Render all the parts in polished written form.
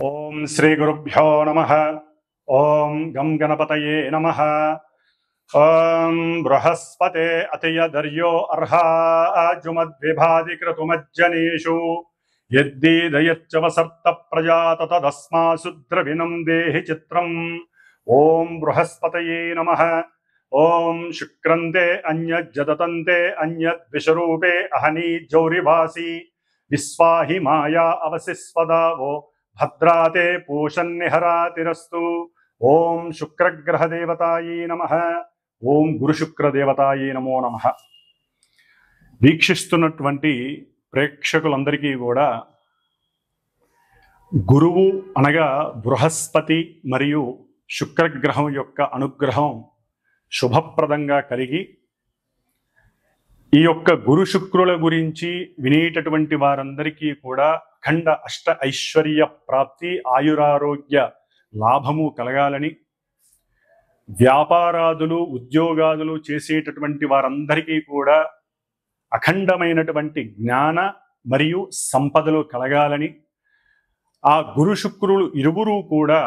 ఓం శ్రీ గురుభ్యో నమః. ఓం గం గణపతయే నమః. ఓం బృహస్పతే అతియదర్యో అర్హాజుమద్విభాది క్రతుమజ్జనేషు యద్దీదయచ్చవసర్త ప్రజాత తదస్మాసు ద్రవిణం దేహి చిత్రం. ఓం బృహస్పతయే నమః. ఓం శుక్రంతే అన్యజ్జదతంతే అన్యద్విషరూపే అహనీ జౌరివాసి విశ్వాహి మాయా అవసిస్వదావో భద్రాతే పూషన్నిహరాతిరస్తు. ఓం శుక్రగ్రహదేవతాయే నమః. ఓం గురుశుక్రదేవతాయే నమో నమః. వీక్షిస్తున్నటువంటి ప్రేక్షకులందరికీ కూడా గురువు అనగా బృహస్పతి మరియు శుక్రగ్రహం యొక్క అనుగ్రహం శుభప్రదంగా కలిగి ఈ యొక్క గురు శుక్రుల గురించి వినేటటువంటి వారందరికీ కూడా అఖండ అష్ట ఐశ్వర్య ప్రాప్తి, ఆయురారోగ్య లాభము కలగాలని, వ్యాపారాదులు ఉద్యోగాదులు చేసేటటువంటి వారందరికీ కూడా అఖండమైనటువంటి జ్ఞాన మరియు సంపదలు కలగాలని, ఆ గురు శుక్రులు ఇరువురు కూడా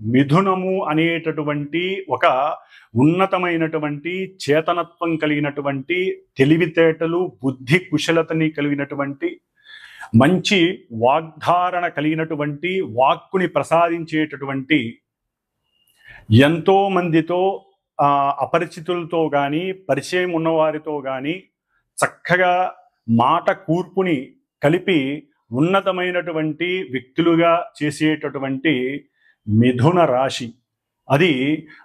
మిథునము అనేటటువంటి ఒక ఉన్నతమైనటువంటి చేతనత్వం కలిగినటువంటి, తెలివితేటలు బుద్ధి కుశలతని కలిగినటువంటి, మంచి వాగ్ధారణ కలిగినటువంటి, వాక్కుని ప్రసాదించేటటువంటి, ఎంతో మందితో అపరిచితులతో కానీ పరిచయం ఉన్నవారితో కానీ చక్కగా మాట కూర్పుని కలిపి ఉన్నతమైనటువంటి వ్యక్తులుగా చేసేటటువంటి మిథున రాశి. అది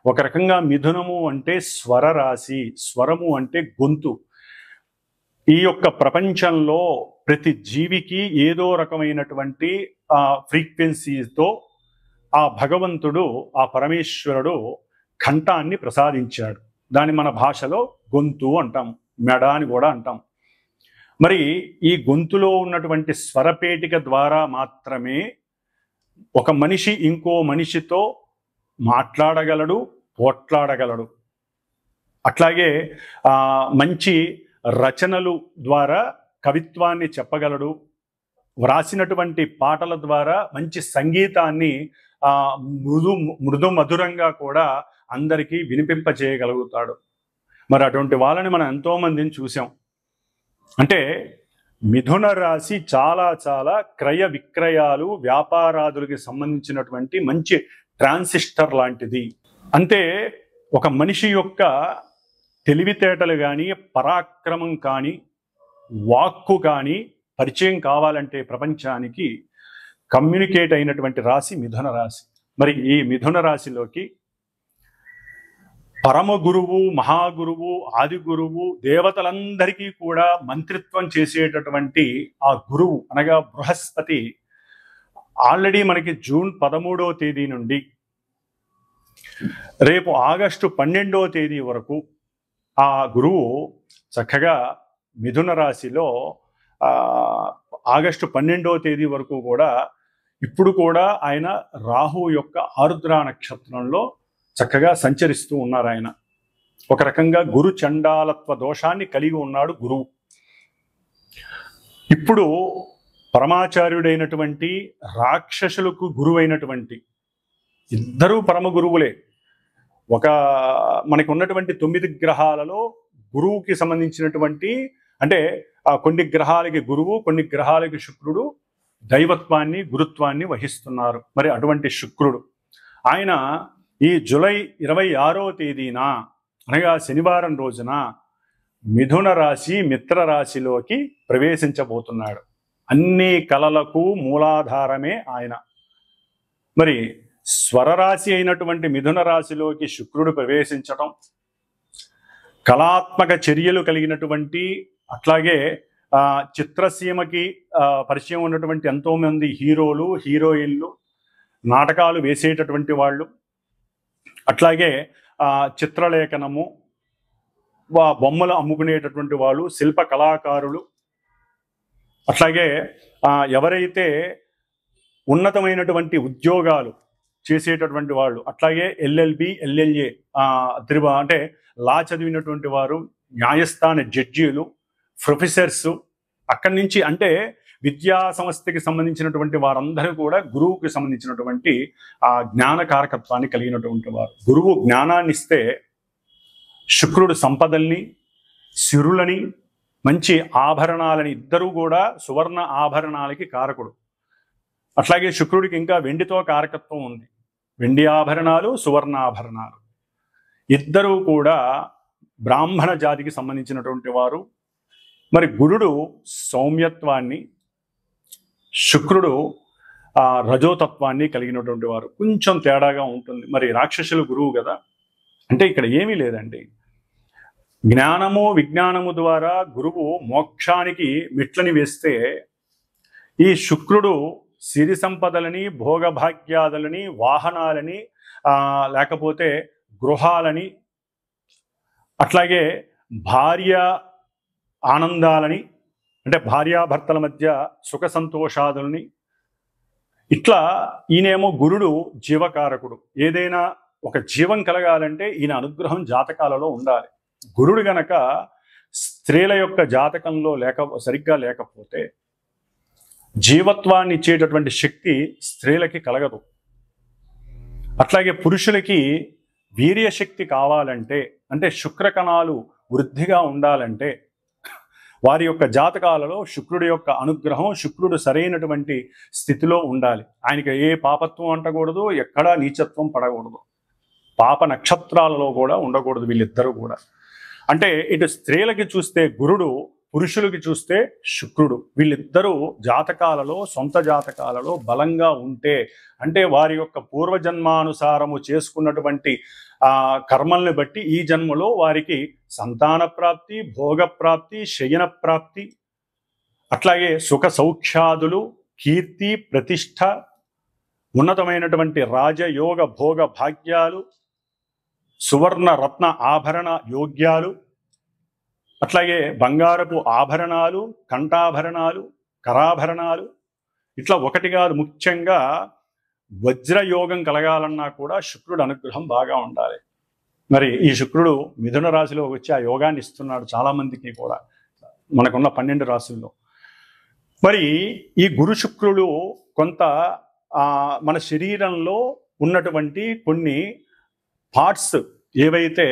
ఒక రకంగా మిథునము అంటే స్వర రాశి, స్వరము అంటే గొంతు. ఈ యొక్క ప్రపంచంలో ప్రతి జీవికి ఏదో రకమైనటువంటి ఫ్రీక్వెన్సీతో ఆ భగవంతుడు, ఆ పరమేశ్వరుడు కంఠాన్ని ప్రసాదించాడు. దాన్ని మన భాషలో గొంతు అంటాం, మెడ అని కూడా అంటాం. మరి ఈ గొంతులో ఉన్నటువంటి స్వరపేటిక ద్వారా మాత్రమే ఒక మనిషి ఇంకో మనిషితో మాట్లాడగలడు, పోట్లాడగలడు. అట్లాగే మంచి రచనలు ద్వారా కవిత్వాన్ని చెప్పగలడు. వ్రాసినటువంటి పాటల ద్వారా మంచి సంగీతాన్ని మృదు మధురంగా కూడా అందరికీ వినిపింపజేయగలుగుతాడు. మరి అటువంటి వాళ్ళని మనం ఎంతోమందిని చూసాం. అంటే మిథున రాశి చాలా చాలా క్రయ విక్రయాలు, వ్యాపారాదులకి సంబంధించినటువంటి మంచి ట్రాన్సిస్టర్ లాంటిది. అంటే ఒక మనిషి యొక్క తెలివితేటలు కానీ, పరాక్రమం కానీ, వాక్కు కానీ పరిచయం కావాలంటే ప్రపంచానికి కమ్యూనికేట్ అయినటువంటి రాశి మిథున రాశి. మరి ఈ మిథున రాశిలోకి పరమ గురువు, మహాగురువు, ఆది గురువు, దేవతలందరికీ కూడా మంత్రిత్వం చేసేటటువంటి ఆ గురువు అనగా బృహస్పతి ఆల్రెడీ మనకి జూన్ 13వ తేదీ నుండి రేపు ఆగస్టు 12వ తేదీ వరకు ఆ గురువు చక్కగా మిథున రాశిలో ఆగస్టు 12వ తేదీ వరకు కూడా ఇప్పుడు కూడా ఆయన రాహు యొక్క ఆరుద్ర నక్షత్రంలో చక్కగా సంచరిస్తూ ఉన్నారు. ఆయన ఒక రకంగా గురు చండాలత్వ దోషాన్ని కలిగి ఉన్నాడు గురువు. ఇప్పుడు పరమాచార్యుడైనటువంటి, రాక్షసులకు గురువైనటువంటి ఇద్దరూ పరమ గురువులే. మనకి ఉన్నటువంటి 9 గ్రహాలలో గురువుకి సంబంధించినటువంటి, అంటే కొన్ని గ్రహాలకి గురువు, కొన్ని గ్రహాలకి శుక్రుడు దైవత్వాన్ని, గురుత్వాన్ని వహిస్తున్నారు. మరి అటువంటి శుక్రుడు ఆయన ఈ జూలై 26వ తేదీన అనగా శనివారం రోజున మిథున రాశి మిత్ర రాశిలోకి ప్రవేశించబోతున్నాడు. అన్ని కళలకు మూలాధారమే ఆయన. మరి స్వరరాశి అయినటువంటి మిథున రాశిలోకి శుక్రుడు ప్రవేశించటం, కళాత్మక చర్యలు కలిగినటువంటి, అట్లాగే చిత్రసీమకి పరిచయం ఉన్నటువంటి ఎంతోమంది హీరోలు, హీరోయిన్లు, నాటకాలు వేసేటటువంటి వాళ్ళు, అట్లాగే చిత్రలేఖనము, బొమ్మలు అమ్ముకునేటటువంటి వాళ్ళు, శిల్ప కళాకారులు, అట్లాగే ఎవరైతే ఉన్నతమైనటువంటి ఉద్యోగాలు చేసేటటువంటి వాళ్ళు, అట్లాగే ఎల్ఎల్బి, ఎల్ఎల్ఏ అంటే లా చదివినటువంటి వారు, న్యాయస్థాన జడ్జీలు, ప్రొఫెసర్స్, అక్కడి నుంచి అంటే విద్యా సంస్థకి సంబంధించినటువంటి వారందరూ కూడా గురువుకి సంబంధించినటువంటి ఆ జ్ఞాన కారకత్వాన్ని కలిగినటువంటి వారు. గురువు జ్ఞానాన్ని ఇస్తే శుక్రుడు సంపదల్ని, సిరులని, మంచి ఆభరణాలని, ఇద్దరూ కూడా సువర్ణ ఆభరణాలకి కారకుడు. అట్లాగే శుక్రుడికి ఇంకా వెండితో కారకత్వం ఉంది. వెండి ఆభరణాలు, సువర్ణ ఆభరణాలు, ఇద్దరూ కూడా బ్రాహ్మణ జాతికి సంబంధించినటువంటి వారు. మరి గురుడు సౌమ్యత్వాన్ని, శుక్రుడు రజోతత్వాన్ని కలిగినటువంటి వారు. కొంచెం తేడాగా ఉంటుంది. మరి రాక్షసులు గురువు కదా, అంటే ఇక్కడ ఏమీ లేదండి. జ్ఞానము విజ్ఞానము ద్వారా గురువు మోక్షానికి మెట్లని వేస్తే, ఈ శుక్రుడు సిరి సంపదలని, భోగభాగ్యాదులని, వాహనాలని, లేకపోతే గృహాలని, అట్లాగే భార్య ఆనందాలని, అంటే భార్యాభర్తల మధ్య సుఖ సంతోషాదులని, ఇట్లా ఈయనేమో గురుడు జీవకారకుడు. ఏదైనా ఒక జీవం కలగాలంటే ఈయన అనుగ్రహం జాతకాలలో ఉండాలి. గురుడు గనక స్త్రీల యొక్క జాతకంలో సరిగ్గా లేకపోతే జీవత్వాన్ని ఇచ్చేటటువంటి శక్తి స్త్రీలకి కలగదు. అట్లాగే పురుషులకి వీర్యశక్తి కావాలంటే, అంటే శుక్రకణాలు వృద్ధిగా ఉండాలంటే వారి యొక్క జాతకాలలో శుక్రుడి యొక్క అనుగ్రహం, శుక్రుడు సరైనటువంటి స్థితిలో ఉండాలి. ఆయనకి ఏ పాపత్వం అంటకూడదు, ఎక్కడా నీచత్వం పడకూడదు, పాప నక్షత్రాలలో కూడా ఉండకూడదు వీళ్ళిద్దరూ కూడా. అంటే ఇటు స్త్రీలకి చూస్తే గురుడు, పురుషులకి చూస్తే శుక్రుడు, వీళ్ళిద్దరూ జాతకాలలో, సొంత జాతకాలలో బలంగా ఉంటే, అంటే వారి యొక్క పూర్వజన్మానుసారము చేసుకున్నటువంటి కర్మల్ని బట్టి ఈ జన్మలో వారికి సంతాన ప్రాప్తి, భోగప్రాప్తి, శయన ప్రాప్తి, అట్లాగే సుఖ సౌఖ్యాదులు, కీర్తి, ప్రతిష్ట, ఉన్నతమైనటువంటి రాజయోగ భోగ భాగ్యాలు, సువర్ణ రత్న ఆభరణ యోగ్యాలు, అట్లాగే బంగారపు ఆభరణాలు, కంఠాభరణాలు, కరాభరణాలు, ఇట్లా ఒకటి కాదు, ముఖ్యంగా వజ్రయోగం కలగాలన్నా కూడా శుక్రుడు అనుగ్రహం బాగా ఉండాలి. మరి ఈ శుక్రుడు మిథున రాశిలో వచ్చి ఆ యోగాన్ని ఇస్తున్నాడు చాలామందికి కూడా, మనకున్న 12 రాశుల్లో. మరి ఈ గురు శుక్రుడు కొంత మన శరీరంలో ఉన్నటువంటి కొన్ని పార్ట్స్ ఏవైతే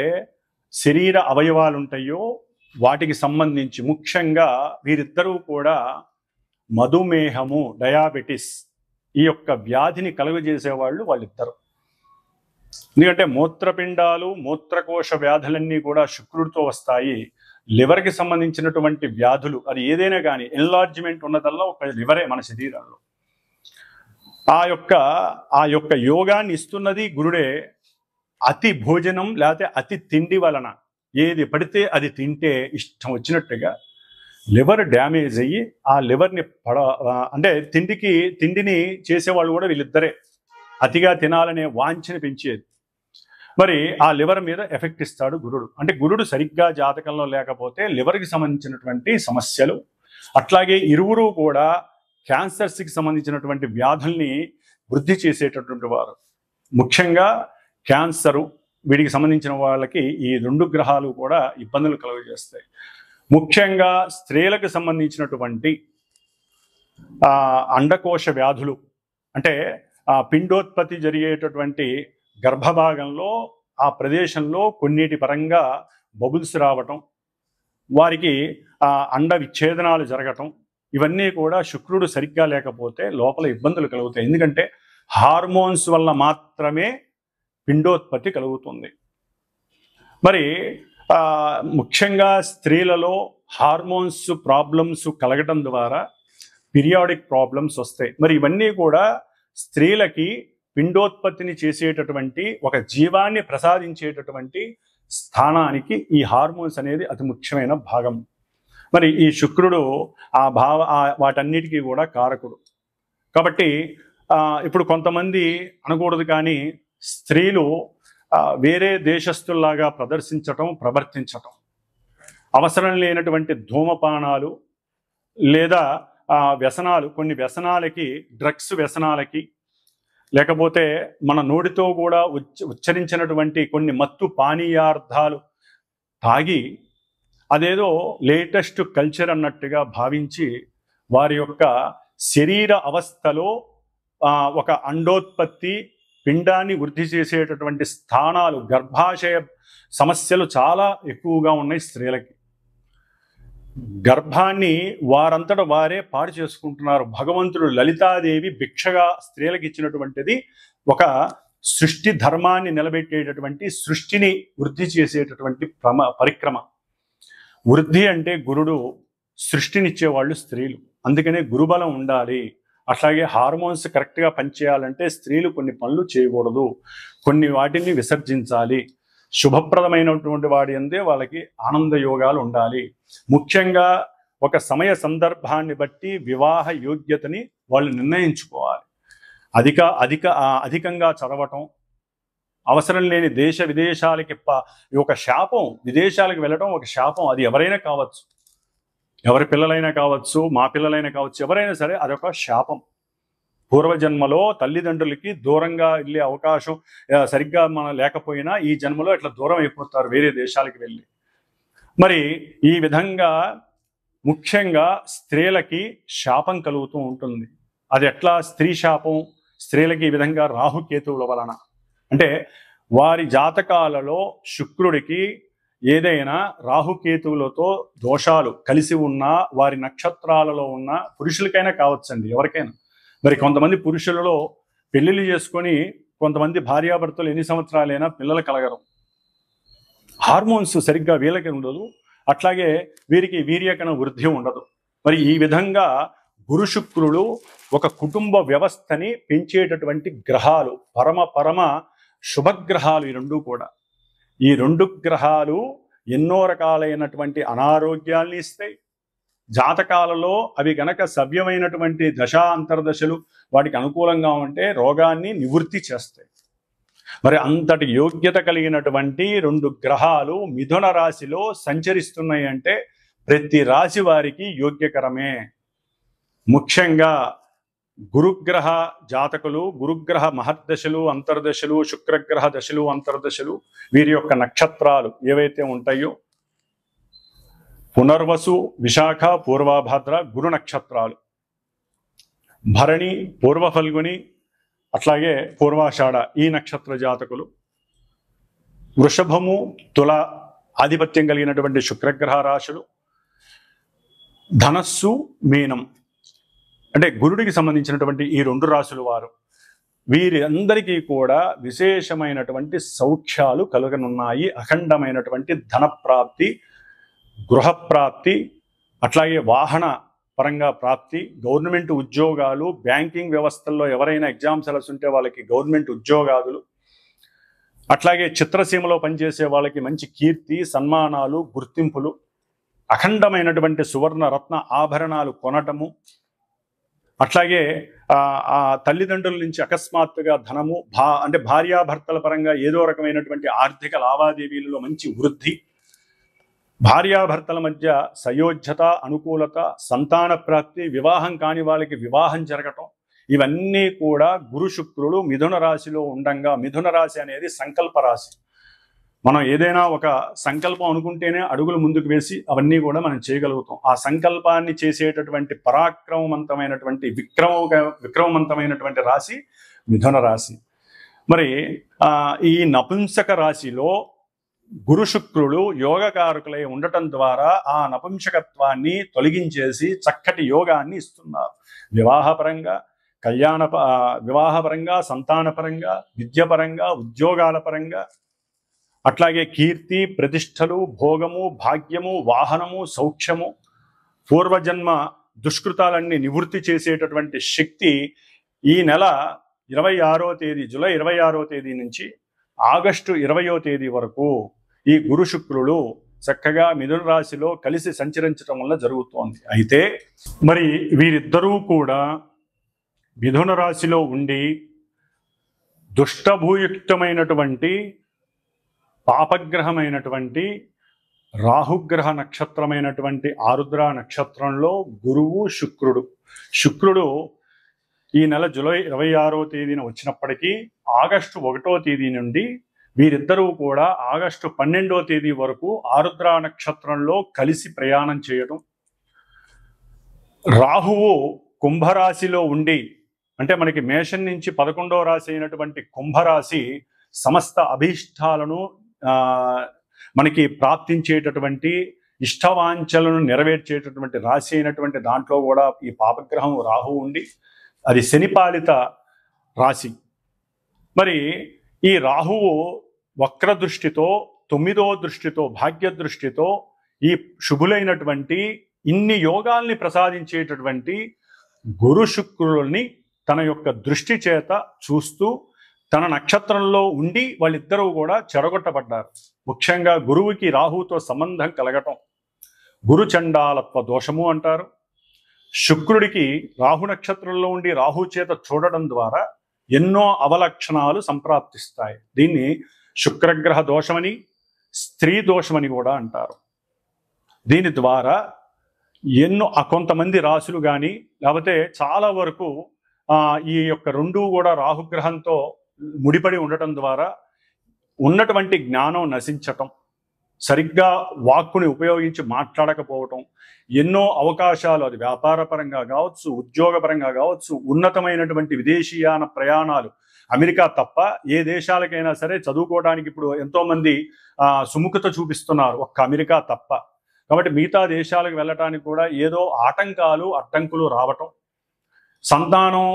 శరీర అవయవాలు ఉంటాయో వాటికి సంబంధించి, ముఖ్యంగా వీరిద్దరూ కూడా మధుమేహము, డయాబెటిస్, ఈ యొక్క వ్యాధిని కలుగజేసేవాళ్ళు వాళ్ళిద్దరు. ఎందుకంటే మూత్రపిండాలు, మూత్రకోశ వ్యాధులన్నీ కూడా శుక్రుడితో వస్తాయి. లివర్కి సంబంధించినటువంటి వ్యాధులు, అది ఏదైనా కానీ ఎన్లార్జ్మెంట్ ఉన్నదల్లా ఒక లివరే మన శరీరంలో. ఆ యొక్క యోగాన్ని ఇస్తున్నది గురుడే. అతి భోజనం లేకపోతే అతి తిండి వలన ఏది పడితే అది తింటే ఇష్టం వచ్చినట్టుగా లివర్ డ్యామేజ్ అయ్యి ఆ లివర్ని అంటే తిండిని చేసేవాళ్ళు కూడా వీళ్ళిద్దరే. అతిగా తినాలనే వాంఛని పెంచేది. మరి ఆ లివర్ మీద ఎఫెక్ట్ ఇస్తాడు గురుడు. అంటే గురుడు సరిగ్గా జాతకంలో లేకపోతే లివర్కి సంబంధించినటువంటి సమస్యలు, అట్లాగే ఇరువురు కూడా క్యాన్సర్స్కి సంబంధించినటువంటి వ్యాధుల్ని వృద్ధి చేసేటటువంటి వారు. ముఖ్యంగా క్యాన్సరు, వీటికి సంబంధించిన వాళ్ళకి ఈ 2 గ్రహాలు కూడా ఇబ్బందులు కలుగజేస్తాయి. ముఖ్యంగా స్త్రీలకు సంబంధించినటువంటి అండకోశ వ్యాధులు, అంటే పిండోత్పత్తి జరిగేటటువంటి గర్భభాగంలో ఆ ప్రదేశంలో కొన్నిటి పరంగా బబుల్స్ రావటం, వారికి అండ విచ్ఛేదనాలు జరగటం, ఇవన్నీ కూడా శుక్రుడు సరిగ్గా లేకపోతే లోపల ఇబ్బందులు కలుగుతాయి. ఎందుకంటే హార్మోన్స్ వల్ల మాత్రమే పిండోత్పత్తి కలుగుతుంది. మరి ముఖ్యంగా స్త్రీలలో హార్మోన్స్ ప్రాబ్లమ్స్ కలగటం ద్వారా పీరియాడిక్ ప్రాబ్లమ్స్ వస్తాయి. మరి ఇవన్నీ కూడా స్త్రీలకి పిండోత్పత్తిని చేసేటటువంటి, ఒక జీవాన్ని ప్రసాదించేటటువంటి స్థానానికి ఈ హార్మోన్స్ అనేది అతి ముఖ్యమైన భాగం. మరి ఈ శుక్రుడు వాటన్నిటికీ కూడా కారకుడు. కాబట్టి ఇప్పుడు కొంతమంది అనకూడదు కానీ స్త్రీలు వేరే దేశస్తుల్లాగా ప్రవర్తించటం, అవసరం లేనటువంటి ధూమపానాలు లేదా వ్యసనాలు, కొన్ని వ్యసనాలకి, డ్రగ్స్ వ్యసనాలకి, లేకపోతే మన నోటితో కూడా ఉచ్చరించినటువంటి కొన్ని మత్తు పానీయార్థాలు తాగి అదేదో లేటెస్ట్ కల్చర్ అన్నట్టుగా భావించి వారి యొక్క శరీర అవస్థలో ఒక అండోత్పత్తి పిండాన్ని వృద్ధి చేసేటటువంటి స్థానాలు, గర్భాశయ సమస్యలు చాలా ఎక్కువగా ఉన్నాయి స్త్రీలకి. గర్భాన్ని వారంతట వారే పాడు చేసుకుంటున్నారు. భగవంతుడు లలితాదేవి భిక్షగా స్త్రీలకు ఇచ్చినటువంటిది ఒక సృష్టి ధర్మాన్ని నిలబెట్టేటటువంటి, సృష్టిని వృద్ధి చేసేటటువంటి పరిక్రమ. వృద్ధి అంటే గురుడు, సృష్టినిచ్చేవాళ్ళు స్త్రీలు. అందుకనే గురుబలం ఉండాలి. అట్లాగే హార్మోన్స్ కరెక్ట్గా పనిచేయాలంటే స్త్రీలు కొన్ని పనులు చేయకూడదు, కొన్ని వాటిని విసర్జించాలి. శుభప్రదమైనటువంటి వాడి అందే వాళ్ళకి ఆనంద యోగాలు ఉండాలి. ముఖ్యంగా ఒక సమయ సందర్భాన్ని బట్టి వివాహ యోగ్యతని వాళ్ళు నిర్ణయించుకోవాలి. అధికంగా చదవటం, అవసరం లేని దేశ విదేశాలకి ఒక శాపం. విదేశాలకు వెళ్ళటం ఒక శాపం. అది ఎవరైనా కావచ్చు, ఎవరి పిల్లలైనా కావచ్చు, మా పిల్లలైనా కావచ్చు, ఎవరైనా సరే అదొక శాపం. పూర్వజన్మలో తల్లిదండ్రులకి దూరంగా వెళ్ళే అవకాశం సరిగ్గా మనం లేకపోయినా ఈ జన్మలో ఇట్లా దూరం అయిపోతారు వేరే దేశాలకు వెళ్ళి. మరి ఈ విధంగా ముఖ్యంగా స్త్రీలకి శాపం కలుగుతూ ఉంటుంది. అది ఎట్లా స్త్రీ శాపం? స్త్రీలకి ఈ విధంగా రాహుకేతువుల వలన. అంటే వారి జాతకాలలో శుక్రుడికి ఏదైనా రాహుకేతువులతో దోషాలు కలిసి ఉన్నా, వారి నక్షత్రాలలో ఉన్న పురుషులకైనా కావచ్చండి, ఎవరికైనా. మరి కొంతమంది పురుషులలో పెళ్లిళ్ళు చేసుకొని కొంతమంది భార్యాభర్తలు ఎన్ని సంవత్సరాలైనా పిల్లలు కలగరు. హార్మోన్స్ సరిగ్గా వీళ్ళకి ఉండదు, అట్లాగే వీరికి వీర్యకణ వృద్ధి ఉండదు. మరి ఈ విధంగా గురు శుక్రుడు ఒక కుటుంబ వ్యవస్థని పెంచేటటువంటి గ్రహాలు, పరమ శుభగ్రహాలు ఈ రెండు కూడా. ఈ రెండు గ్రహాలు ఎన్నో రకాలైనటువంటి అనారోగ్యాల్ని ఇస్తాయి. జాతకాలలో అవి గనక సవ్యమైనటువంటి దశా అంతర్దశలు వాటికి అనుకూలంగా ఉంటే రోగాన్ని నివృత్తి చేస్తాయి. మరి అంతటి యోగ్యత కలిగినటువంటి రెండు గ్రహాలు మిథున రాశిలో సంచరిస్తున్నాయి అంటే ప్రతి రాశి వారికి యోగ్యకరమే. ముఖ్యంగా గురుగ్రహ జాతకులు, గురుగ్రహ మహర్దశలు, అంతర్దశలు, శుక్రగ్రహ దశలు, అంతర్దశలు, వీరి యొక్క నక్షత్రాలు ఏవైతే ఉంటాయో పునర్వసు, విశాఖ, పూర్వభాద్ర గురు నక్షత్రాలు, భరణి, పూర్వ ఫల్గుని, అట్లాగే పూర్వాషాఢ ఈ నక్షత్ర జాతకులు, వృషభము, తుల ఆధిపత్యం కలిగినటువంటి శుక్రగ్రహ రాశులు, ధనస్సు, మీనం అంటే గురుడికి సంబంధించినటువంటి ఈ రెండు రాశులు వారు, వీరి అందరికీ కూడా విశేషమైనటువంటి సౌఖ్యాలు కలుగనున్నాయి. అఖండమైనటువంటి ధనప్రాప్తి, గృహప్రాప్తి, అట్లాగే వాహన పరంగా ప్రాప్తి, గవర్నమెంట్ ఉద్యోగాలు, బ్యాంకింగ్ వ్యవస్థల్లో ఎవరైనా ఎగ్జామ్స్ ఉంటే వాళ్ళకి గవర్నమెంట్ ఉద్యోగాలు, అట్లాగే చిత్రసీమలో పనిచేసే వాళ్ళకి మంచి కీర్తి, సన్మానాలు, గుర్తింపులు, అఖండమైనటువంటి సువర్ణ రత్న ఆభరణాలు కొనటము, అట్లాగే ఆ తల్లిదండ్రుల నుంచి అకస్మాత్తుగా ధనము, అంటే భార్యాభర్తల పరంగా ఏదో రకమైనటువంటి ఆర్థిక లావాదేవీలలో మంచి వృద్ధి, భార్యాభర్తల మధ్య సయోధ్యత, అనుకూలత, సంతాన ప్రాప్తి, వివాహం కాని వాళ్ళకి వివాహం జరగటం, ఇవన్నీ కూడా గురు శుక్రుడు మిథున రాశిలో ఉండంగా. మిథున రాశి అనేది సంకల్ప రాశి. మనం ఏదైనా ఒక సంకల్పం అనుకుంటేనే అడుగులు ముందుకు వేసి అవన్నీ కూడా మనం చేయగలుగుతాం. ఆ సంకల్పాన్ని చేసేటటువంటి పరాక్రమవంతమైనటువంటి విక్రమవంతమైనటువంటి రాశి మిథున రాశి. మరి ఈ నపుంసక రాశిలో గురు శుక్రుడు యోగకారకులై ఉండటం ద్వారా ఆ నపుంసకత్వాన్ని తొలగించేసి చక్కటి యోగాన్ని ఇస్తున్నారు. వివాహపరంగా, వివాహపరంగా, సంతానపరంగా, విద్యపరంగా, ఉద్యోగాల పరంగా, అట్లాగే కీర్తి, ప్రతిష్టలు, భోగము, భాగ్యము, వాహనము, సౌఖ్యము, పూర్వజన్మ దుష్కృతాలన్నీ నివృత్తి చేసేటటువంటి శక్తి ఈ నెల 26వ తేదీ, జూలై 26వ తేదీ నుంచి ఆగస్టు 20వ తేదీ వరకు ఈ గురు శుక్రులు చక్కగా మిథున రాశిలో కలిసి సంచరించడం వల్ల జరుగుతోంది. అయితే మరి వీరిద్దరూ కూడా మిథున రాశిలో ఉండి దుష్టభూయుక్తమైనటువంటి పాపగ్రహమైనటువంటి రాహుగ్రహ నక్షత్రమైనటువంటి ఆరుద్ర నక్షత్రంలో గురువు శుక్రుడు ఈ నెల జూలై 26వ తేదీన వచ్చినప్పటికీ ఆగస్టు 1వ తేదీ నుండి వీరిద్దరూ కూడా ఆగస్టు 12వ తేదీ వరకు ఆరుద్ర నక్షత్రంలో కలిసి ప్రయాణం చేయడం, రాహువు కుంభరాశిలో ఉండి, అంటే మనకి మేషం నుంచి 11వ రాశి అయినటువంటి కుంభరాశి సమస్త అభీష్టాలను మనకి ప్రాప్తించేటటువంటి ఇష్టవాంఛలను నెరవేర్చేటటువంటి రాశి అయినటువంటి దాంట్లో కూడా ఈ పాపగ్రహం రాహువు ఉండి, అది శనిపాలిత రాశి. మరి ఈ రాహువు వక్ర దృష్టితో, 9వ దృష్టితో, భాగ్య దృష్టితో ఈ శుభులైనటువంటి ఇన్ని యోగాల్ని ప్రసాదించేటటువంటి గురు శుక్రుల్ని తన యొక్క దృష్టి చేత చూస్తూ తన నక్షత్రంలో ఉండి వాళ్ళిద్దరూ కూడా చెడగొట్టబడ్డారు. ముఖ్యంగా గురువుకి రాహువుతో సంబంధం కలగటం గురు చండాలత్వ దోషము అంటారు. శుక్రుడికి రాహు నక్షత్రంలో ఉండి రాహు చేత చూడడం ద్వారా ఎన్నో అవలక్షణాలు సంప్రాప్తిస్తాయి. దీన్ని శుక్రగ్రహ దోషమని, స్త్రీ దోషమని కూడా అంటారు. దీని ద్వారా ఎన్నో కొంతమంది రాశులు కానీ లేకపోతే చాలా వరకు ఈ యొక్క రెండూ కూడా రాహుగ్రహంతో ముడిపడి ఉండటం ద్వారా ఉన్నటువంటి జ్ఞానం నశించటం, సరిగ్గా వాక్కుని ఉపయోగించి మాట్లాడకపోవటం, ఎన్నో అవకాశాలు, అది వ్యాపారపరంగా కావచ్చు, ఉద్యోగపరంగా కావచ్చు, ఉన్నతమైనటువంటి విదేశీయాన ప్రయాణాలు, అమెరికా తప్ప ఏ దేశాలకైనా సరే చదువుకోవడానికి ఇప్పుడు ఎంతోమంది సుముఖత చూపిస్తున్నారు, ఒక్క అమెరికా తప్ప. కాబట్టి మిగతా దేశాలకు వెళ్ళటానికి కూడా ఏదో ఆటంకాలు, అడ్డంకులు రావటం, సంతానం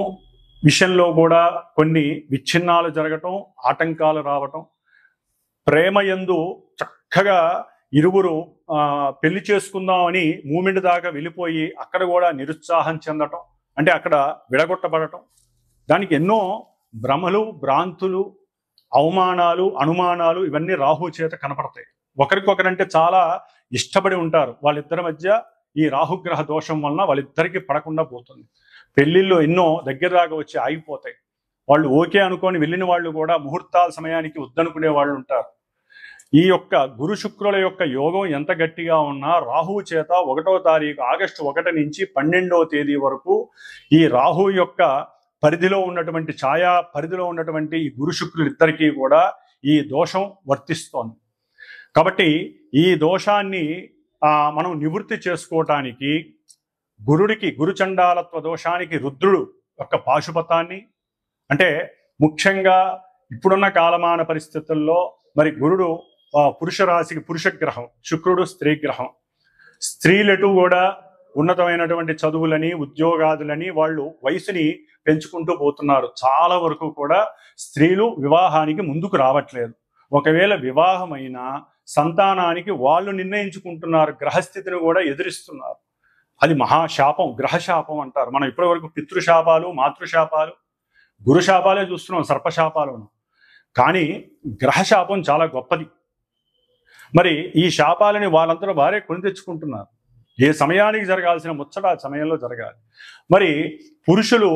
విషయంలో కూడా కొన్ని విచ్ఛిన్నాలు జరగటం, ఆటంకాలు రావటం, ప్రేమయందు చక్కగా ఇరువురు పెళ్లి చేసుకుందామని మూమెంట్ దాకా వెళ్ళిపోయి అక్కడ కూడా నిరుత్సాహం చెందటం, అంటే అక్కడ విడగొట్టబడటం, దానికి ఎన్నో భ్రమలు, భ్రాంతులు, అవమానాలు, అనుమానాలు ఇవన్నీ రాహు చేత కనపడతాయి. ఒకరికొకరంటే చాలా ఇష్టపడి ఉంటారు, వాళ్ళిద్దరి మధ్య ఈ రాహుగ్రహ దోషం వలన వాళ్ళిద్దరికీ పడకుండా పోతుంది. పెళ్లిళ్ళు ఎన్నో దగ్గర దాకా వచ్చి ఆగిపోతాయి. వాళ్ళు ఓకే అనుకొని వెళ్ళిన వాళ్ళు కూడా ముహూర్తాల సమయానికి వద్దనుకునే వాళ్ళు ఉంటారు. ఈ యొక్క గురు శుక్రుల యొక్క యోగం ఎంత గట్టిగా ఉన్నా రాహువు చేత 1వ తారీఖు ఆగస్టు 1 నుంచి 12వ తేదీ వరకు ఈ రాహు యొక్క పరిధిలో ఉన్నటువంటి ఛాయా పరిధిలో ఉన్నటువంటి ఈ గురు శుక్రులు ఇద్దరికీ కూడా ఈ దోషం వర్తిస్తోంది. కాబట్టి ఈ దోషాన్ని మనం నివృత్తి చేసుకోవటానికి గురుడికి, గురుచండాలత్వ దోషానికి రుద్రుడు యొక్క పాశుపతాన్ని, అంటే ముఖ్యంగా ఇప్పుడున్న కాలమాన పరిస్థితుల్లో మరి గురుడు పురుష రాశికి పురుష గ్రహం, శుక్రుడు స్త్రీ గ్రహం. స్త్రీలటు కూడా ఉన్నతమైనటువంటి చదువులని, ఉద్యోగాదులని వాళ్ళు వయసుని పెంచుకుంటూ పోతున్నారు. చాలా వరకు కూడా స్త్రీలు వివాహానికి ముందుకు రావట్లేదు. ఒకవేళ వివాహమైనా సంతానానికి వాళ్ళు నిర్ణయించుకుంటున్నారు, గ్రహస్థితిని కూడా ఎదిరిస్తున్నారు. అది మహాశాపం, గ్రహశాపం అంటారు. మనం ఇప్పటి వరకు పితృశాపాలు, మాతృశాపాలు, గురుశాపాలే చూస్తున్నాం, సర్పశాపాలను. కానీ గ్రహశాపం చాలా గొప్పది. మరి ఈ శాపాలని వాళ్ళంతా వారే కొని తెచ్చుకుంటున్నారు. ఏ సమయానికి జరగాల్సిన ముచ్చట ఆ సమయంలో జరగాలి. మరి పురుషులు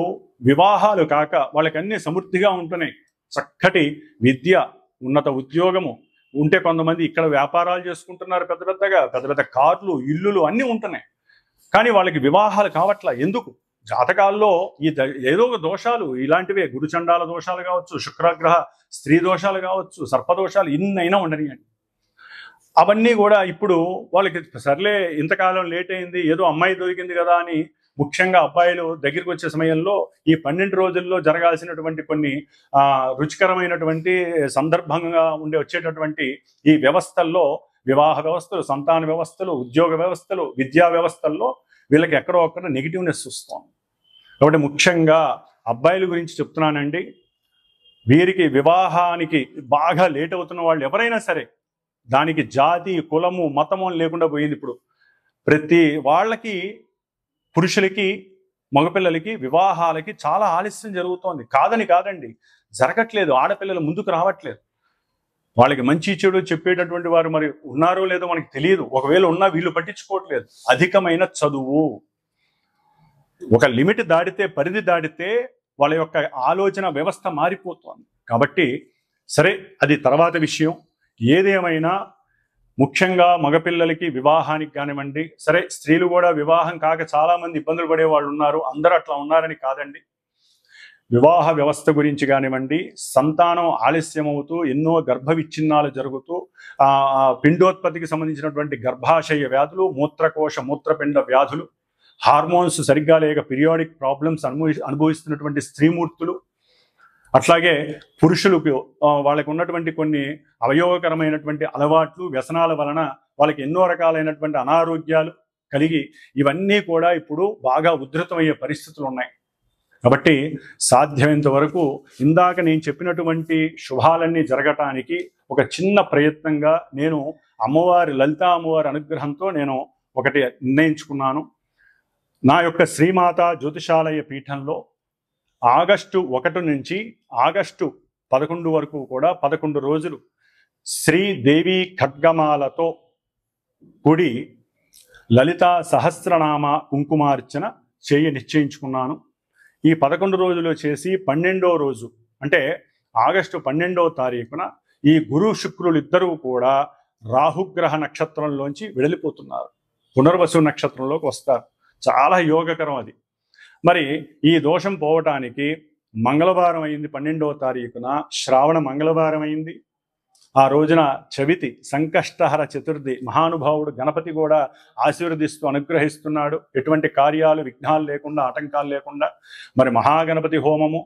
వివాహాలు కాక వాళ్ళకన్నీ సమృద్ధిగా ఉంటున్నాయి. చక్కటి విద్య, ఉన్నత ఉద్యోగము ఉంటే కొంతమంది ఇక్కడ వ్యాపారాలు చేసుకుంటున్నారు, పెద్ద పెద్ద కార్లు, ఇల్లులు అన్నీ ఉంటున్నాయి. కానీ వాళ్ళకి వివాహాలు కావట్లా. ఎందుకు? జాతకాల్లో ఈ ఏదో ఒక దోషాలు ఇలాంటివే, గురుచండాల దోషాలు కావచ్చు, శుక్రగ్రహ స్త్రీ దోషాలు కావచ్చు, సర్పదోషాలు ఇన్నైనా ఉండనియండి. అవన్నీ కూడా ఇప్పుడు వాళ్ళకి సర్లే ఇంతకాలం లేట్ అయింది, ఏదో అమ్మాయి దొరికింది కదా అని, ముఖ్యంగా అబ్బాయిలు దగ్గరికి వచ్చే సమయంలో ఈ 12 రోజుల్లో జరగాల్సినటువంటి కొన్ని రుచికరమైనటువంటి సందర్భంగా వచ్చేటటువంటి ఈ వ్యవస్థల్లో, వివాహ వ్యవస్థలు, సంతాన వ్యవస్థలు, ఉద్యోగ వ్యవస్థలు, విద్యా వ్యవస్థల్లో వీళ్ళకి ఎక్కడో ఒక్కడ నెగిటివ్నెస్ వస్తుంది. కాబట్టి ముఖ్యంగా అబ్బాయిల గురించి చెప్తున్నానండి. వీరికి వివాహానికి బాగా లేట్ అవుతున్న వాళ్ళు ఎవరైనా సరే, దానికి జాతి, కులము, మతము లేకుండా పోయింది. ఇప్పుడు ప్రతి వాళ్ళకి, పురుషులకి, మగపిల్లలకి వివాహాలకి చాలా ఆలస్యం జరుగుతోంది. కాదండి, జరగట్లేదు. ఆడపిల్లలు ముందుకు రావట్లేదు. వాళ్ళకి మంచి చెడు చెప్పేటటువంటి వారు మరి ఉన్నారో లేదో మనకి తెలియదు. ఒకవేళ ఉన్నా వీళ్ళు పట్టించుకోవట్లేదు. అధికమైన చదువు, ఒక లిమిట్ దాటితే, పరిధి దాటితే వాళ్ళ యొక్క ఆలోచన వ్యవస్థ మారిపోతుంది. కాబట్టి సరే, అది తర్వాత విషయం. ఏదేమైనా ముఖ్యంగా మగపిల్లలకి వివాహానికి కానివ్వండి, సరే స్త్రీలు కూడా వివాహం కాక చాలామంది ఇబ్బందులు పడే వాళ్ళు ఉన్నారు. అందరూ అట్లా ఉన్నారని కాదండి. వివాహ వ్యవస్థ గురించి కానివ్వండి, సంతానం ఆలస్యం అవుతూ ఎన్నో గర్భ విచ్ఛిన్నాలు జరుగుతూ పిండోత్పత్తికి సంబంధించినటువంటి గర్భాశయ వ్యాధులు, మూత్రకోశ మూత్రపిండ వ్యాధులు, హార్మోన్స్ సరిగ్గా లేక పీరియాడిక్ ప్రాబ్లమ్స్ అనుభవిస్తున్నటువంటి స్త్రీమూర్తులు, అట్లాగే పురుషులకు వాళ్ళకు ఉన్నటువంటి కొన్ని అవయోగకరమైనటువంటి అలవాట్లు, వ్యసనాల వలన వాళ్ళకి ఎన్నో రకాలైనటువంటి అనారోగ్యాలు కలిగి ఇవన్నీ కూడా ఇప్పుడు బాగా ఉధృతమయ్యే పరిస్థితులు ఉన్నాయి. కాబట్టి సాధ్యమైనంత వరకు ఇందాక నేను చెప్పినటువంటి శుభాలన్నీ జరగటానికి ఒక చిన్న ప్రయత్నంగా నేను లలితా అమ్మవారి అనుగ్రహంతో నేను ఒకటి నిర్ణయించుకున్నాను. నా యొక్క శ్రీమాత జ్యోతిషాలయ పీఠంలో ఆగస్టు 1 నుంచి ఆగస్టు 11 వరకు కూడా 11 రోజులు శ్రీదేవి ఖడ్గమాలతో కూడి లలితా సహస్రనామ కుంకుమార్చన నిశ్చయించుకున్నాను. ఈ 11 రోజులు చేసి 12వ రోజు అంటే ఆగస్టు 12వ తారీఖున ఈ గురు శుక్రులు ఇద్దరూ కూడా రాహుగ్రహ నక్షత్రంలోంచి వెళ్ళిపోతున్నారు, పునర్వసు నక్షత్రంలోకి వస్తారు. చాలా యోగకరం అది. మరి ఈ దోషం పోవటానికి మంగళవారం అయింది, 12వ తారీఖున శ్రావణ మంగళవారం అయింది. ఆ రోజున చవితి, సంకష్టహర చతుర్థి, మహానుభావుడు గణపతి కూడా ఆశీర్వదిస్తూ అనుగ్రహిస్తున్నాడు, ఎటువంటి కార్యాలు విఘ్నాలు లేకుండా, ఆటంకాలు లేకుండా. మరి మహాగణపతి హోమము,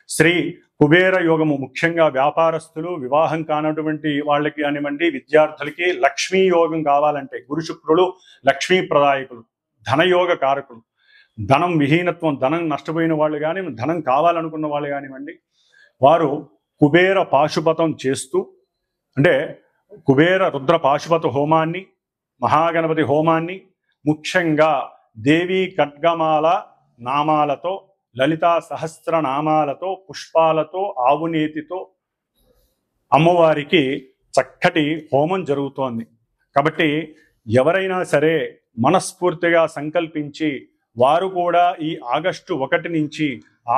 శ్రీ కుబేర యోగము, ముఖ్యంగా వ్యాపారస్తులు, వివాహం కానటువంటి వాళ్ళకి కానివ్వండి, విద్యార్థులకి లక్ష్మీ యోగం కావాలంటే గురు శుక్రులు లక్ష్మీ ప్రదాయకులు, ధనయోగ కారకులు. ధనం విహీనత్వం, ధనం నష్టపోయిన వాళ్ళు కానీ, ధనం కావాలనుకున్న వాళ్ళు కానివ్వండి, వారు కుబేర పాశుపతం చేస్తూ, అంటే కుబేర రుద్ర పాశుపత హోమాన్ని, మహాగణపతి హోమాన్ని ముఖ్యంగా దేవీ ఖడ్గమాల నామాలతో, లలితా సహస్ర నామాలతో, పుష్పాలతో, ఆవునేతితో అమ్మవారికి చక్కటి హోమం జరుగుతోంది. కాబట్టి ఎవరైనా సరే మనస్ఫూర్తిగా సంకల్పించి వారు కూడా ఈ ఆగస్టు 1 నుంచి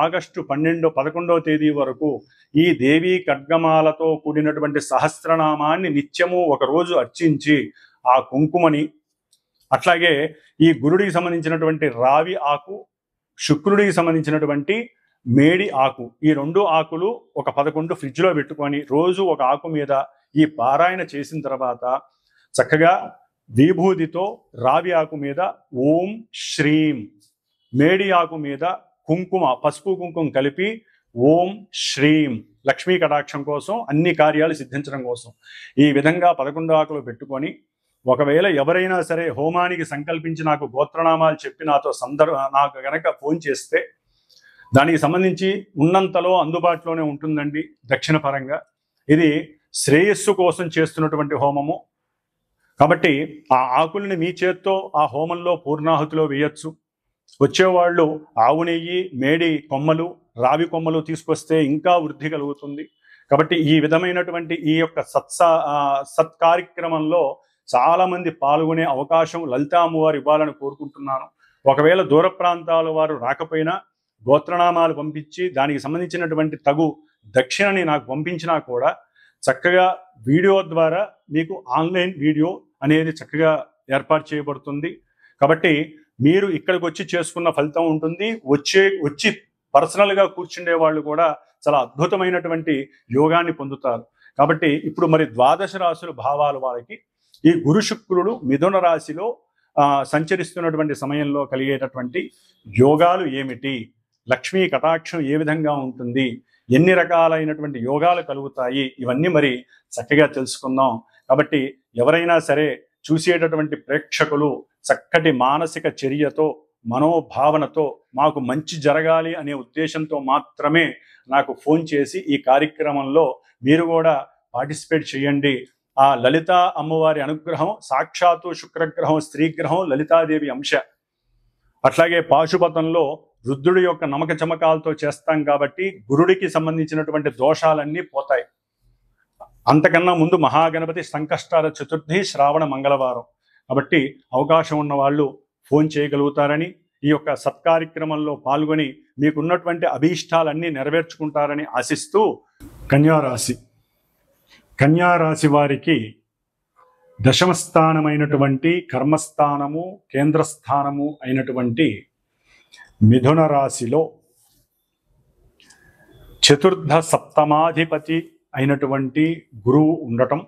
ఆగస్టు 11వ తేదీ వరకు ఈ దేవీ ఖడ్గమాలతో కూడినటువంటి సహస్రనామాన్ని నిత్యము ఒకరోజు అర్చించి ఆ కుంకుమని, అట్లాగే ఈ గురుడికి సంబంధించినటువంటి రావి ఆకు, శుక్రుడికి సంబంధించినటువంటి మేడి ఆకు, ఈ 2 ఆకులు ఒక 11 ఫ్రిడ్జ్లో పెట్టుకొని రోజు ఒక ఆకు మీద ఈ పారాయణ చేసిన తర్వాత చక్కగా విభూతితో రావి ఆకు మీద ఓం శ్రీం, మేడి ఆకు మీద కుంకుమ, పసుపు కుంకుమ కలిపి ఓం శ్రీం, లక్ష్మీ కటాక్షం కోసం, అన్ని కార్యాలు సిద్ధించడం కోసం ఈ విధంగా 11 ఆకులు పెట్టుకొని, ఒకవేళ ఎవరైనా సరే హోమానికి సంకల్పించి నాకు గోత్రనామాలు చెప్పి నాకు గనక ఫోన్ చేస్తే దానికి సంబంధించి ఉన్నంతలో అందుబాటులోనే ఉంటుందండి. దక్షిణ పరంగా ఇది శ్రేయస్సు కోసం చేస్తున్నటువంటి హోమము కాబట్టి ఆ ఆకుల్ని మీ చేత్తో ఆ హోమంలో పూర్ణాహుతిలో వేయచ్చు. వచ్చేవాళ్ళు ఆవు నెయ్యి, మేడి కొమ్మలు, రావి కొమ్మలు తీసుకొస్తే ఇంకా వృద్ధి కలుగుతుంది. కాబట్టి ఈ విధమైనటువంటి ఈ యొక్క సత్కార్యక్రమంలో చాలామంది పాల్గొనే అవకాశం లలితా అమ్మవారు ఇవ్వాలని కోరుకుంటున్నాను. ఒకవేళ దూర ప్రాంతాల వారు రాకపోయినా గోత్రనామాలు పంపించి దానికి సంబంధించినటువంటి తగు దక్షిణని నాకు పంపించినా కూడా చక్కగా వీడియో ద్వారా మీకు ఆన్లైన్ వీడియో అనేది చక్కగా ఏర్పాటు చేయబడుతుంది. కాబట్టి మీరు ఇక్కడికి వచ్చి చేసుకున్న ఫలితం ఉంటుంది. వచ్చి పర్సనల్గా కూర్చుండే వాళ్ళు కూడా చాలా అద్భుతమైనటువంటి యోగాన్ని పొందుతారు. కాబట్టి ఇప్పుడు మరి 12 రాశుల భావాలు వారికి ఈ గురు శుక్రుడు మిథున రాశిలో సంచరిస్తున్నటువంటి సమయంలో కలిగేటటువంటి యోగాలు ఏమిటి, లక్ష్మీ కటాక్షం ఏ విధంగా ఉంటుంది, ఎన్ని రకాలైనటువంటి యోగాలు కలుగుతాయి, ఇవన్నీ మరి చక్కగా తెలుసుకుందాం. కాబట్టి ఎవరైనా సరే చూసేటటువంటి ప్రేక్షకులు చక్కటి మానసిక చర్యతో, మనోభావనతో మాకు మంచి జరగాలి అనే ఉద్దేశంతో మాత్రమే నాకు ఫోన్ చేసి ఈ కార్యక్రమంలో మీరు కూడా పార్టిసిపేట్ చేయండి. ఆ లలితా అమ్మవారి అనుగ్రహం, సాక్షాత్తు శుక్రగ్రహం, స్త్రీగ్రహం, లలితాదేవి అంశ. అట్లాగే పాశుపతంలో రుద్రుడి యొక్క నమక చమకాలతో చేస్తాం కాబట్టి గురుడికి సంబంధించినటువంటి దోషాలన్నీ పోతాయి. అంతకన్నా ముందు మహాగణపతి సంకష్టాల చతుర్థి, శ్రావణ మంగళవారం. కాబట్టి అవకాశం ఉన్న వాళ్ళు ఫోన్ చేయగలుగుతారని, ఈ యొక్క సత్కార్యక్రమంలో పాల్గొని మీకున్నటువంటి అభీష్టాలన్నీ నెరవేర్చుకుంటారని ఆశిస్తూ, కన్యారాశి వారికి దశమస్థానమైనటువంటి కర్మస్థానము, కేంద్రస్థానము అయినటువంటి మిథున రాశిలో చతుర్థ సప్తమాధిపతి అయినటువంటి గురువు ఉండటం,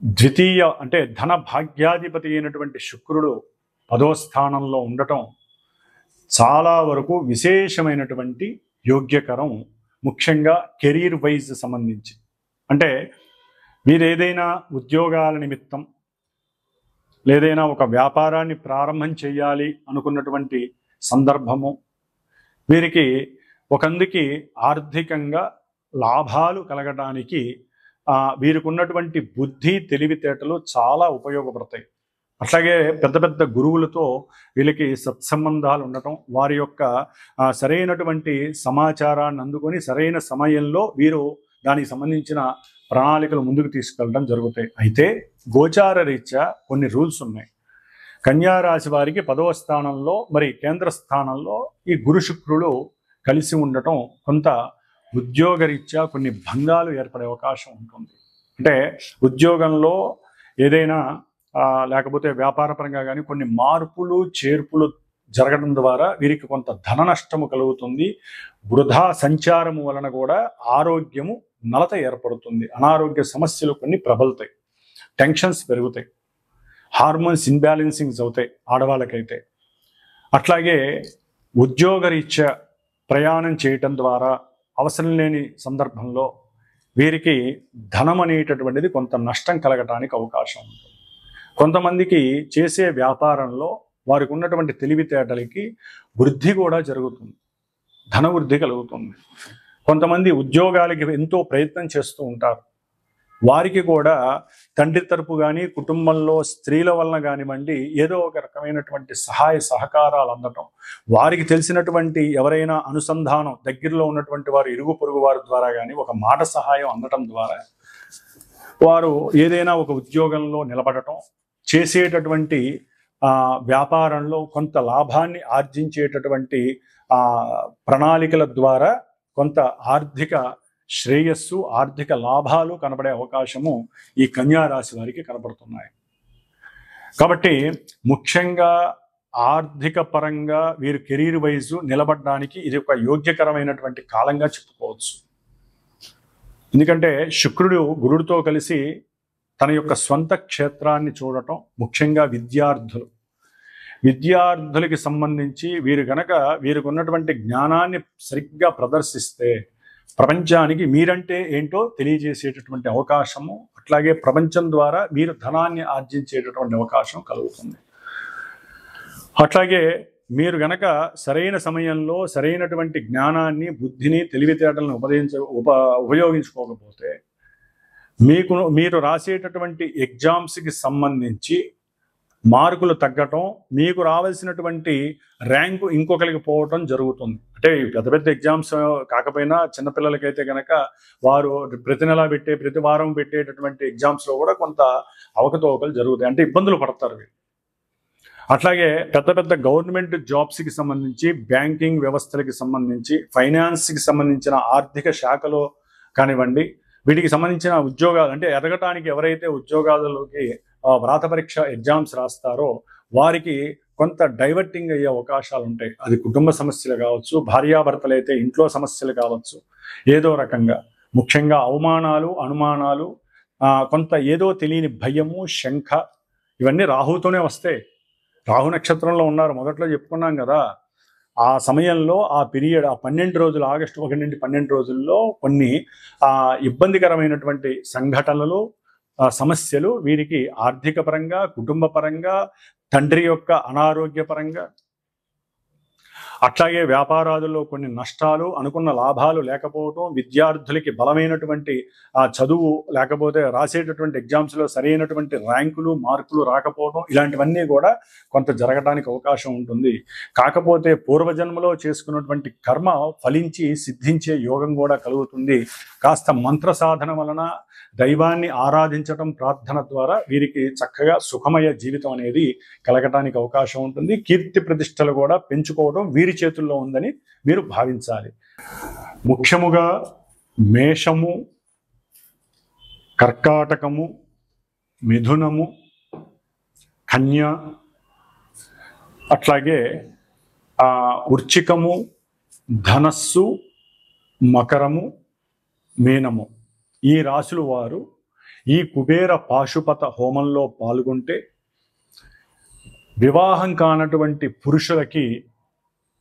ద్వితీయ అంటే ధన భాగ్యాధిపతి అయినటువంటి శుక్రుడు 10వ స్థానంలో ఉండటం చాలా వరకు విశేషమైనటువంటి యోగ్యకరం, ముఖ్యంగా కెరీర్ వైజ్ సంబంధించి. అంటే మీరు ఏదైనా ఉద్యోగాల నిమిత్తం లేదైనా ఒక వ్యాపారాన్ని ప్రారంభం చేయాలి అనుకున్నటువంటి సందర్భము, వీరికి ఒకందుకి ఆర్థికంగా లాభాలు కలగడానికి వీరికి ఉన్నటువంటి బుద్ధి తెలివితేటలు చాలా ఉపయోగపడతాయి. అట్లాగే పెద్ద పెద్ద గురువులతో వీళ్ళకి సత్సంబంధాలు ఉండటం, వారి యొక్క సరైనటువంటి సమాచారాన్ని అందుకొని సరైన సమయంలో వీరు దానికి సంబంధించిన ప్రణాళికలు ముందుకు తీసుకెళ్ళడం జరుగుతాయి. అయితే గోచార రీత్యా కొన్ని రూల్స్ ఉన్నాయి. కన్యా రాశి వారికి 10వ స్థానంలో మరి కేంద్ర స్థానంలో ఈ గురు శుక్రులు కలిసి ఉండటం కొంత ఉద్యోగరీత్యా కొన్ని భంగాలు ఏర్పడే అవకాశం ఉంటుంది. అంటే ఉద్యోగంలో ఏదైనా లేకపోతే వ్యాపారపరంగా కానీ కొన్ని మార్పులు చేర్పులు జరగడం ద్వారా వీరికి కొంత ధన నష్టము కలుగుతుంది. వృధా సంచారము వలన కూడా ఆరోగ్యము నలత ఏర్పడుతుంది. అనారోగ్య సమస్యలు కొన్ని ప్రబలుతాయి, టెన్షన్స్ పెరుగుతాయి, హార్మోన్స్ ఇన్బ్యాలెన్సింగ్స్ అవుతాయి ఆడవాళ్ళకైతే. అట్లాగే ఉద్యోగరీత్యా ప్రయాణం చేయటం ద్వారా అవసరం లేని సందర్భంలో వీరికి ధనం అనేటటువంటిది కొంత నష్టం కలగటానికి అవకాశం ఉంటుంది. కొంతమందికి చేసే వ్యాపారంలో వారికి ఉన్నటువంటి తెలివితేటలకి వృద్ధి కూడా జరుగుతుంది, ధన వృద్ధి కలుగుతుంది. కొంతమంది ఉద్యోగాలకి ఎంతో ప్రయత్నం చేస్తూ ఉంటారు, వారికి కూడా తండ్రి తరపు కానీ కుటుంబంలో స్త్రీల వలన కానివ్వండి ఏదో ఒక రకమైనటువంటి సహాయ సహకారాలు అందటం, వారికి తెలిసినటువంటి ఎవరైనా అనుసంధానం దగ్గరలో ఉన్నటువంటి వారు ఇరుగు పొరుగు వారి ద్వారా కానీ ఒక మాట సహాయం అందటం ద్వారా వారు ఏదైనా ఒక ఉద్యోగంలో నిలబడటం, చేసేటటువంటి వ్యాపారంలో కొంత లాభాన్ని ఆర్జించేటటువంటి ప్రణాళికల ద్వారా కొంత ఆర్థిక శ్రేయస్సు, ఆర్థిక లాభాలు కనబడే అవకాశము ఈ కన్యా రాశి వారికి కనబడుతున్నాయి. కాబట్టి ముఖ్యంగా ఆర్థిక పరంగా వీరు కెరీర్ వైజు నిలబడడానికి ఇది ఒక యోగ్యకరమైనటువంటి కాలంగా చెప్పుకోవచ్చు. ఎందుకంటే శుక్రుడు గురుడితో కలిసి తన యొక్క స్వంత క్షేత్రాన్ని చూడటం, ముఖ్యంగా విద్యార్థులకి సంబంధించి వీరికి ఉన్నటువంటి జ్ఞానాన్ని సరిగ్గా ప్రదర్శిస్తే ప్రపంచానికి మీరంటే ఏంటో తెలియజేసేటటువంటి అవకాశము, అట్లాగే ప్రపంచం ద్వారా మీరు ధనాన్ని ఆర్జించేటటువంటి అవకాశం కలుగుతుంది. అట్లాగే మీరు గనక సరైన సమయంలో సరైనటువంటి జ్ఞానాన్ని, బుద్ధిని, తెలివితేటలను ఉపయోగించుకోకపోతే మీరు రాసేటటువంటి ఎగ్జామ్స్కి సంబంధించి మార్కులు తగ్గటం, మీకు రావాల్సినటువంటి ర్యాంకు ఇంకొకరికి పోవటం జరుగుతుంది. అంటే పెద్ద పెద్ద ఎగ్జామ్స్ కాకపోయినా చిన్నపిల్లలకైతే కనుక వారు ప్రతి నెల ప్రతి వారం పెట్టేటటువంటి ఎగ్జామ్స్లో కూడా కొంత అవకతవకలు జరుగుతాయి, అంటే ఇబ్బందులు పడతారు వీళ్ళు. అట్లాగే పెద్ద పెద్ద గవర్నమెంట్ జాబ్స్కి సంబంధించి, బ్యాంకింగ్ వ్యవస్థలకి సంబంధించి, ఫైనాన్స్కి సంబంధించిన ఆర్థిక శాఖలో కానివ్వండి, వీటికి సంబంధించిన ఉద్యోగాలు అంటే ఎదగటానికి ఎవరైతే ఉద్యోగాలలోకి వ్రాత పరీక్ష ఎగ్జామ్స్ రాస్తారో వారికి కొంత డైవర్టింగ్ అయ్యే అవకాశాలు ఉంటాయి. అది కుటుంబ సమస్యలు కావచ్చు, భార్యాభర్తలు అయితే ఇంట్లో సమస్యలు కావచ్చు, ఏదో రకంగా ముఖ్యంగా అవమానాలు, అనుమానాలు, కొంత ఏదో తెలియని భయము, శంఖ, ఇవన్నీ రాహుతోనే వస్తాయి. రాహు నక్షత్రంలో ఉన్నారు, మొదట్లో చెప్పుకున్నాం కదా. ఆ సమయంలో ఆ పీరియడ్, ఆ 12 రోజులు, ఆగస్టు 1 నుండి 12 రోజుల్లో కొన్ని ఇబ్బందికరమైనటువంటి సంఘటనలు, సమస్యలు వీరికి ఆర్థిక పరంగా, కుటుంబ పరంగా, తండ్రి యొక్క అనారోగ్యపరంగా, అట్లాగే వ్యాపారాలలో కొన్ని నష్టాలు, అనుకున్న లాభాలు లేకపోవటం, విద్యార్థులకి బలమైనటువంటి చదువు లేకపోతే రాసేటటువంటి ఎగ్జామ్స్లో సరైనటువంటి ర్యాంకులు, మార్కులు రాకపోవడం, ఇలాంటివన్నీ కూడా కొంత జరగడానికి అవకాశం ఉంటుంది. కాకపోతే పూర్వజన్మలో చేసుకున్నటువంటి కర్మ ఫలించి సిద్ధించే యోగం కూడా కలుగుతుంది. కాస్త మంత్ర సాధన వలన, దైవాన్ని ఆరాధించడం, ప్రార్థన ద్వారా వీరికి చక్కగా సుఖమయ జీవితం అనేది కలగటానికి అవకాశం ఉంటుంది. కీర్తి ప్రతిష్టలు కూడా పెంచుకోవడం వీరి చేతుల్లో ఉందని మీరు భావించాలి. ముఖ్యముగా మేషము, కర్కాటకము, మిథునము, కన్య, అట్లాగే వృశ్చికము, ధనస్సు, మకరము, మీనము, ఈ రాశుల వారు ఈ కుబేర పాశుపత హోమంలో పాల్గొంటే వివాహం కానటువంటి పురుషులకి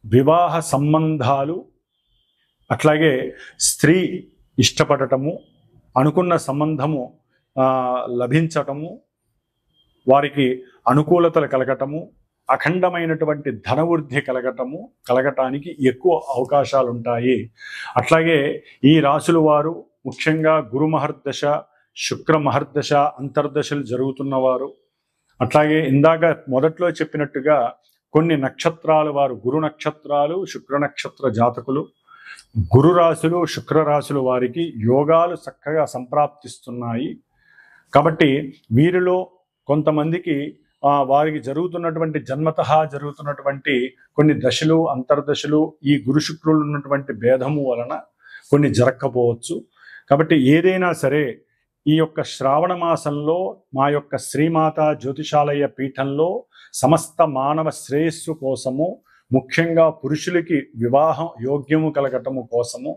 వివాహ సంబంధాలు, అట్లాగే స్త్రీ ఇష్టపడటము, అనుకున్న సంబంధము లభించటము, వారికి అనుకూలతలు కలగటము, అఖండమైనటువంటి ధనవృద్ధి కలగటానికి ఎక్కువ అవకాశాలు ఉంటాయి. అట్లాగే ఈ రాశుల వారు ముఖ్యంగా గురు మహర్దశ, శుక్ర మహర్దశ అంతర్దశలు జరుగుతున్నవారు, అట్లాగే ఇందాక మొదట్లో చెప్పినట్టుగా కొన్ని నక్షత్రాలు వారు, గురు నక్షత్రాలు, శుక్ర నక్షత్ర జాతకులు, గురు రాశులు, శుక్ర రాశులు వారికి యోగాలు చక్కగా సంప్రాప్తిస్తున్నాయి. కాబట్టి వీరిలో కొంతమందికి వారికి జరుగుతున్నటువంటి జన్మతః జరుగుతున్నటువంటి కొన్ని దశలు, అంతర్దశలు ఈ గురు శుక్రులు ఉన్నటువంటి భేదము వలన కొన్ని జరగకపోవచ్చు. కాబట్టి ఏదైనా సరే ఈ యొక్క శ్రావణ మాసంలో మా యొక్క శ్రీమాత జ్యోతిషాలయ పీఠంలో సమస్త మానవ శ్రేయస్సు కోసము, ముఖ్యంగా పురుషులకి వివాహం యోగ్యము కలగటము కోసము,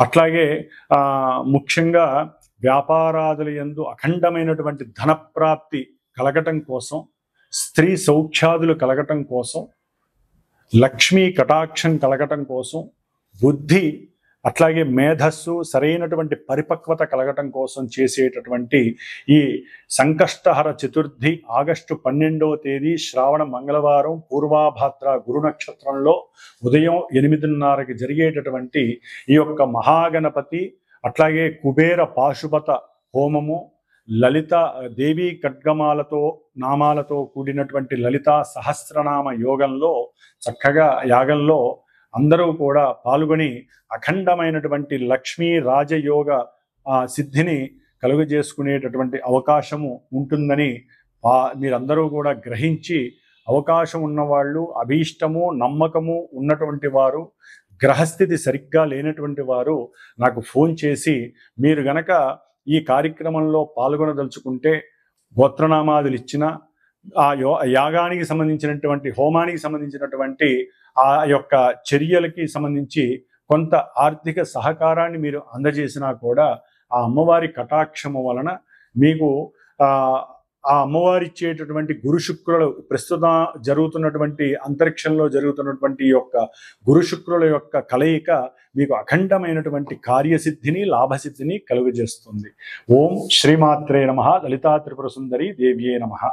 అట్లాగే ముఖ్యంగా వ్యాపారాదుల యందు అఖండమైనటువంటి ధనప్రాప్తి కలగటం కోసం, స్త్రీ సౌఖ్యాదులు కలగటం కోసం, లక్ష్మీ కటాక్షం కలగటం కోసం, బుద్ధి అట్లాగే మేధస్సు సరైనటువంటి పరిపక్వత కలగటం కోసం చేసేటటువంటి ఈ సంకష్టహర చతుర్థి ఆగస్టు 12వ తేదీ శ్రావణ మంగళవారం పూర్వాభాద్ర గురు నక్షత్రంలో ఉదయం 8:30కి జరిగేటటువంటి ఈ యొక్క మహాగణపతి అట్లాగే కుబేర పాశుపత హోమము, లలిత దేవీ ఖడ్గమాలతో నామాలతో కూడినటువంటి లలితా సహస్రనామ యోగంలో చక్కగా యాగంలో అందరూ కూడా పాల్గొని అఖండమైనటువంటి లక్ష్మీ రాజయోగ సిద్ధిని కలుగజేసుకునేటటువంటి అవకాశము ఉంటుందని మీరందరూ కూడా గ్రహించి, అవకాశం ఉన్నవాళ్ళు, అభీష్టము నమ్మకము ఉన్నటువంటి వారు, గ్రహస్థితి సరిగ్గా లేనటువంటి వారు నాకు ఫోన్ చేసి మీరు గనక ఈ కార్యక్రమంలో పాల్గొనదలుచుకుంటే గోత్రనామాదులు ఇచ్చిన ఆ యాగానికి సంబంధించినటువంటి హోమానికి సంబంధించినటువంటి ఆ యొక్క చర్యలకి సంబంధించి కొంత ఆర్థిక సహకారాన్ని మీరు అందజేసినా కూడా ఆ అమ్మవారి కటాక్షము వలన మీకు ఆ అమ్మవారి ఇచ్చేటటువంటి గురు శుక్రులు ప్రస్తుతం జరుగుతున్నటువంటి అంతరిక్షంలో జరుగుతున్నటువంటి ఈ యొక్క గురు శుక్రుల యొక్క కలయిక మీకు అఖండమైనటువంటి కార్యసిద్ధిని లాభసిద్ధిని కలుగజేస్తుంది. ఓం శ్రీమాత్రే నమః. లలితా త్రిపుర సుందరి దేవ్యే నమః.